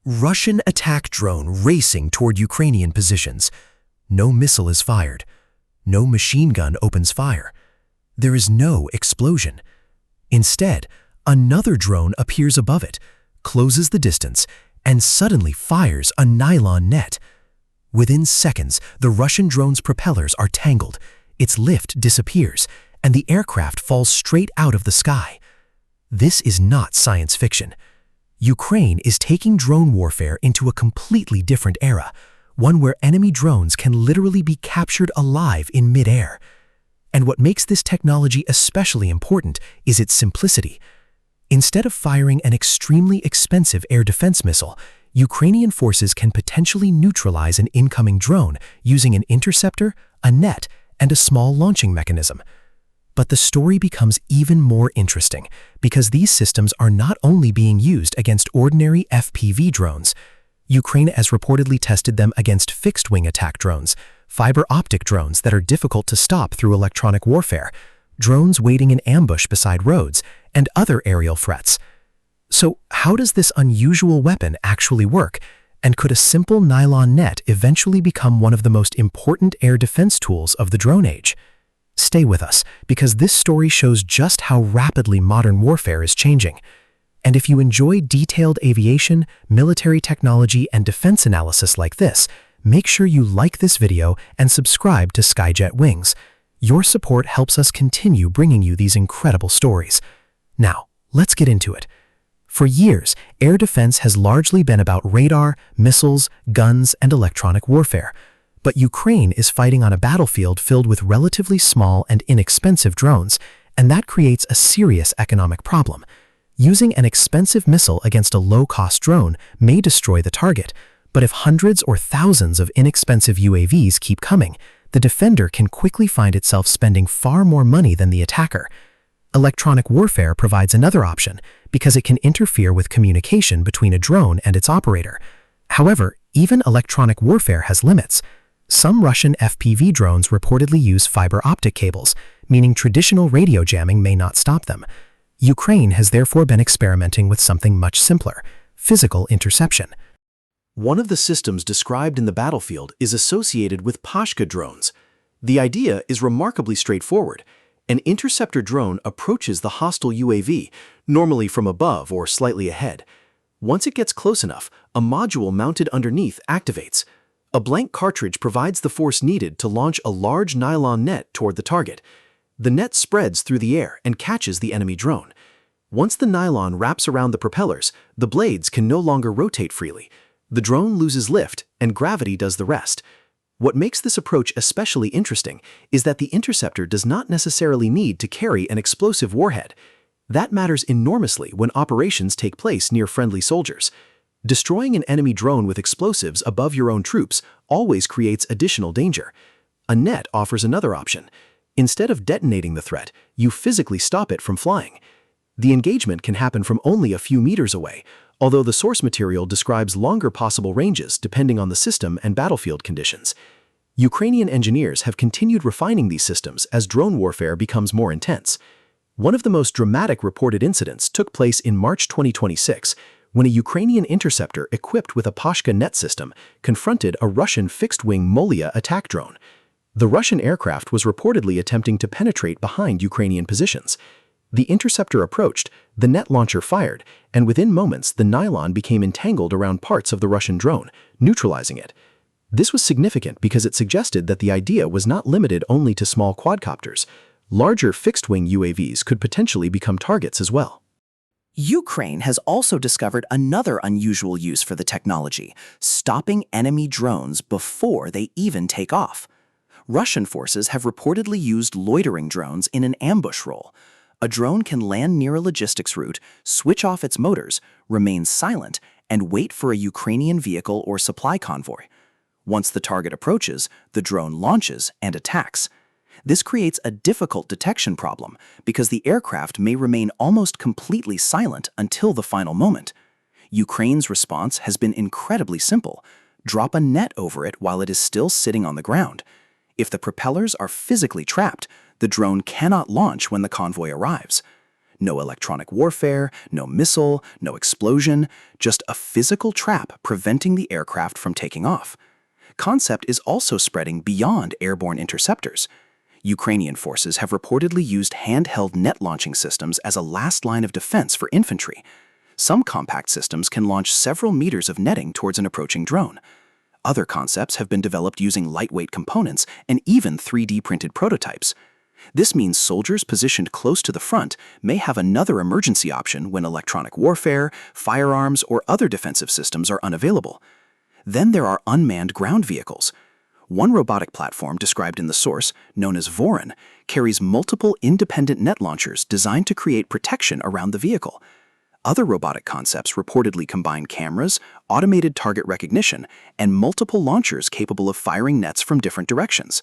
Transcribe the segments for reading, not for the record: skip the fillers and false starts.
Russian attack drone racing toward Ukrainian positions. No missile is fired. No machine gun opens fire. There is no explosion. Instead, another drone appears above it, closes the distance, and suddenly fires a nylon net. Within seconds, the Russian drone's propellers are tangled, its lift disappears, and the aircraft falls straight out of the sky. This is not science fiction. Ukraine is taking drone warfare into a completely different era, one where enemy drones can literally be captured alive in midair. And what makes this technology especially important is its simplicity. Instead of firing an extremely expensive air defense missile, Ukrainian forces can potentially neutralize an incoming drone using an interceptor, a net, and a small launching mechanism. But the story becomes even more interesting because these systems are not only being used against ordinary FPV drones. Ukraine has reportedly tested them against fixed-wing attack drones, fiber-optic drones that are difficult to stop through electronic warfare, drones waiting in ambush beside roads, and other aerial threats. So how does this unusual weapon actually work? And could a simple nylon net eventually become one of the most important air defense tools of the drone age? Stay with us, because this story shows just how rapidly modern warfare is changing. And if you enjoy detailed aviation, military technology, and defense analysis like this, make sure you like this video and subscribe to Skyjet Wings. Your support helps us continue bringing you these incredible stories. Now, let's get into it. For years, air defense has largely been about radar, missiles, guns, and electronic warfare. But Ukraine is fighting on a battlefield filled with relatively small and inexpensive drones, and that creates a serious economic problem. Using an expensive missile against a low-cost drone may destroy the target, but if hundreds or thousands of inexpensive UAVs keep coming, the defender can quickly find itself spending far more money than the attacker. Electronic warfare provides another option because it can interfere with communication between a drone and its operator. However, even electronic warfare has limits. Some Russian FPV drones reportedly use fiber-optic cables, meaning traditional radio jamming may not stop them. Ukraine has therefore been experimenting with something much simpler: physical interception. One of the systems described in the battlefield is associated with Pashka drones. The idea is remarkably straightforward. An interceptor drone approaches the hostile UAV, normally from above or slightly ahead. Once it gets close enough, a module mounted underneath activates. A blank cartridge provides the force needed to launch a large nylon net toward the target. The net spreads through the air and catches the enemy drone. Once the nylon wraps around the propellers, the blades can no longer rotate freely. The drone loses lift, and gravity does the rest. What makes this approach especially interesting is that the interceptor does not necessarily need to carry an explosive warhead. That matters enormously when operations take place near friendly soldiers. Destroying an enemy drone with explosives above your own troops always creates additional danger. A net offers another option. Instead of detonating the threat, you physically stop it from flying. The engagement can happen from only a few meters away, although the source material describes longer possible ranges depending on the system and battlefield conditions. Ukrainian engineers have continued refining these systems as drone warfare becomes more intense. One of the most dramatic reported incidents took place in March 2026, when a Ukrainian interceptor equipped with a Pashka net system confronted a Russian fixed-wing Molia attack drone. The Russian aircraft was reportedly attempting to penetrate behind Ukrainian positions. The interceptor approached, the net launcher fired, and within moments the nylon became entangled around parts of the Russian drone, neutralizing it. This was significant because it suggested that the idea was not limited only to small quadcopters. Larger fixed-wing UAVs could potentially become targets as well. Ukraine has also discovered another unusual use for the technology: stopping enemy drones before they even take off. Russian forces have reportedly used loitering drones in an ambush role. A drone can land near a logistics route, switch off its motors, remain silent, and wait for a Ukrainian vehicle or supply convoy. Once the target approaches, the drone launches and attacks. This creates a difficult detection problem because the aircraft may remain almost completely silent until the final moment. Ukraine's response has been incredibly simple: drop a net over it while it is still sitting on the ground. If the propellers are physically trapped, the drone cannot launch when the convoy arrives. No electronic warfare, no missile, no explosion, just a physical trap preventing the aircraft from taking off. Concept is also spreading beyond airborne interceptors. Ukrainian forces have reportedly used handheld net launching systems as a last line of defense for infantry. Some compact systems can launch several meters of netting towards an approaching drone. Other concepts have been developed using lightweight components and even 3D printed prototypes. This means soldiers positioned close to the front may have another emergency option when electronic warfare, firearms, or other defensive systems are unavailable. Then there are unmanned ground vehicles. One robotic platform described in the source, known as Voron, carries multiple independent net launchers designed to create protection around the vehicle. Other robotic concepts reportedly combine cameras, automated target recognition, and multiple launchers capable of firing nets from different directions.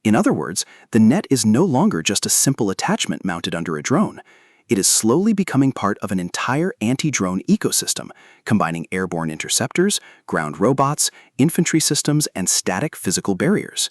In other words, the net is no longer just a simple attachment mounted under a drone. It is slowly becoming part of an entire anti-drone ecosystem, combining airborne interceptors, ground robots, infantry systems, and static physical barriers.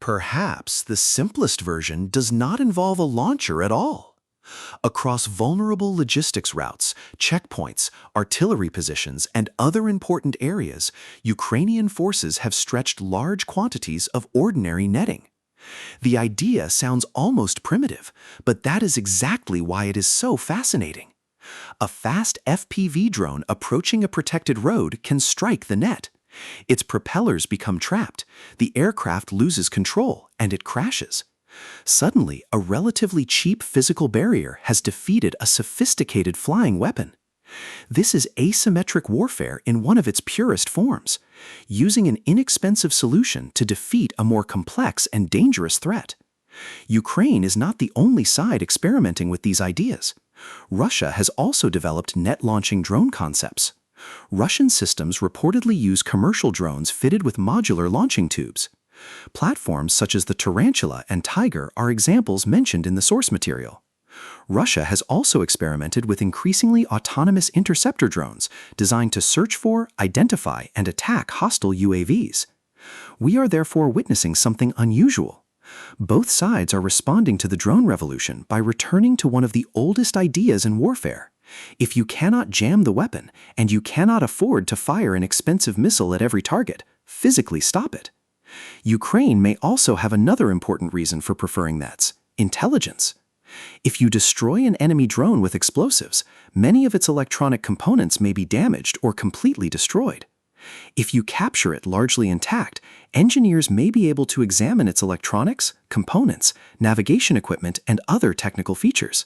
Perhaps the simplest version does not involve a launcher at all. Across vulnerable logistics routes, checkpoints, artillery positions, and other important areas, Ukrainian forces have stretched large quantities of ordinary netting. The idea sounds almost primitive, but that is exactly why it is so fascinating. A fast FPV drone approaching a protected road can strike the net. Its propellers become trapped, the aircraft loses control, and it crashes. Suddenly, a relatively cheap physical barrier has defeated a sophisticated flying weapon. This is asymmetric warfare in one of its purest forms, using an inexpensive solution to defeat a more complex and dangerous threat. Ukraine is not the only side experimenting with these ideas. Russia has also developed net-launching drone concepts. Russian systems reportedly use commercial drones fitted with modular launching tubes. Platforms such as the Tarantula and Tiger are examples mentioned in the source material. Russia has also experimented with increasingly autonomous interceptor drones designed to search for, identify, and attack hostile UAVs. We are therefore witnessing something unusual. Both sides are responding to the drone revolution by returning to one of the oldest ideas in warfare. If you cannot jam the weapon, and you cannot afford to fire an expensive missile at every target, physically stop it. Ukraine may also have another important reason for preferring nets: intelligence. If you destroy an enemy drone with explosives, many of its electronic components may be damaged or completely destroyed. If you capture it largely intact, engineers may be able to examine its electronics, components, navigation equipment, and other technical features.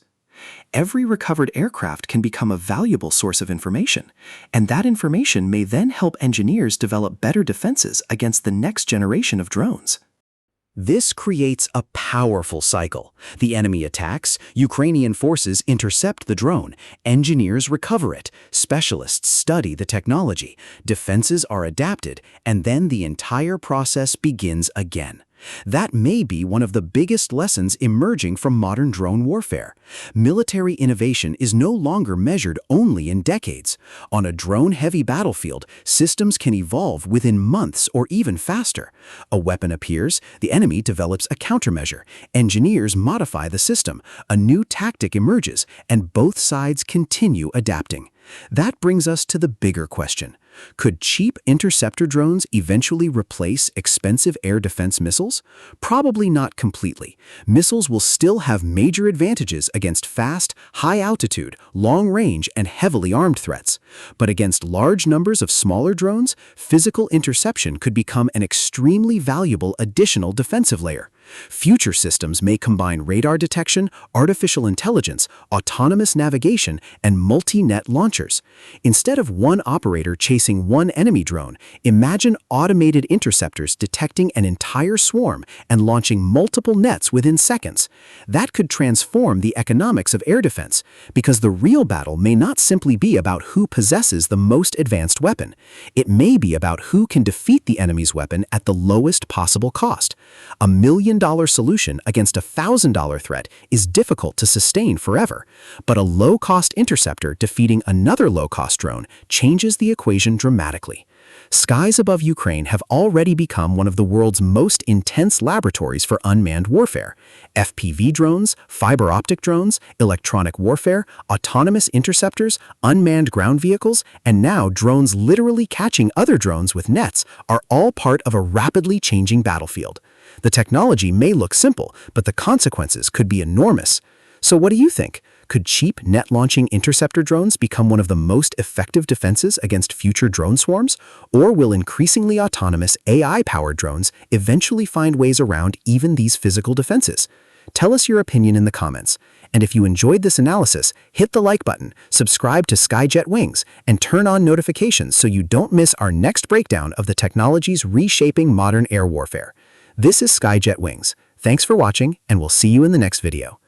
Every recovered aircraft can become a valuable source of information, and that information may then help engineers develop better defenses against the next generation of drones. This creates a powerful cycle. The enemy attacks, Ukrainian forces intercept the drone, engineers recover it, specialists study the technology, defenses are adapted, and then the entire process begins again. That may be one of the biggest lessons emerging from modern drone warfare. Military innovation is no longer measured only in decades. On a drone-heavy battlefield, systems can evolve within months or even faster. A weapon appears, the enemy develops a countermeasure, engineers modify the system, a new tactic emerges, and both sides continue adapting. That brings us to the bigger question. Could cheap interceptor drones eventually replace expensive air defense missiles? Probably not completely. Missiles will still have major advantages against fast, high-altitude, long-range, and heavily armed threats. But against large numbers of smaller drones, physical interception could become an extremely valuable additional defensive layer. Future systems may combine radar detection, artificial intelligence, autonomous navigation, and multi-net launchers. Instead of one operator chasing one enemy drone, imagine automated interceptors detecting an entire swarm and launching multiple nets within seconds. That could transform the economics of air defense, because the real battle may not simply be about who possesses the most advanced weapon. It may be about who can defeat the enemy's weapon at the lowest possible cost. $1 million solution against a $1,000 threat is difficult to sustain forever, but a low-cost interceptor defeating another low-cost drone changes the equation dramatically. skies above Ukraine have already become one of the world's most intense laboratories for unmanned warfare. FPV drones, fiber-optic drones, electronic warfare, autonomous interceptors, unmanned ground vehicles, and now drones literally catching other drones with nets are all part of a rapidly changing battlefield. The technology may look simple, but the consequences could be enormous. So what do you think? Could cheap, net-launching interceptor drones become one of the most effective defenses against future drone swarms? Or will increasingly autonomous AI-powered drones eventually find ways around even these physical defenses? Tell us your opinion in the comments. And if you enjoyed this analysis, hit the like button, subscribe to Skyjet Wings, and turn on notifications so you don't miss our next breakdown of the technologies reshaping modern air warfare. This is Skyjet Wings. Thanks for watching, and we'll see you in the next video.